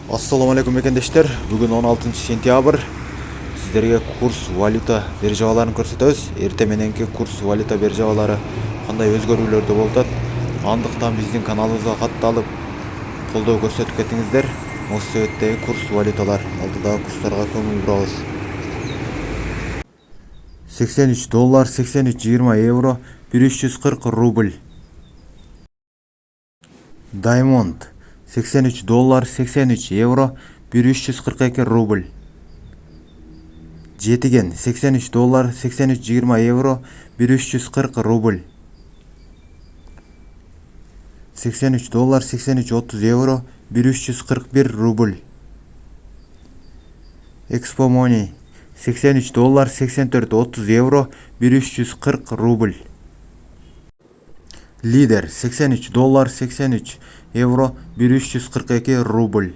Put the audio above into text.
Assalamu alaikum мекендештер. Бүгін 16 сентябрь. Сіздерге курс валюта биржаларын көрсөтөбүз. Эртең мененки курс валюта биржалары кандай өзгөрүүлөрдө болот. Андыктан биздин каналыбызга катталып, колдоо көрсөтүп кетиңиздер. Осы себептеги курс валюталар алдыдагы курстарга көңүл бурабыз. 83 доллар, 83,20 евро, 1340 рубль. Diamond 83 доллар, 83 евро, 1342 рубль. Жетиген 83 доллар, 83,20 евро, 1340 рубль. 83 доллар, 83,30 евро, 1341 рубль. Expo Money 83 доллар, 84,30 евро, 1340 рубль. Лидер 83 доллар, 83 евро, 1342 рубль.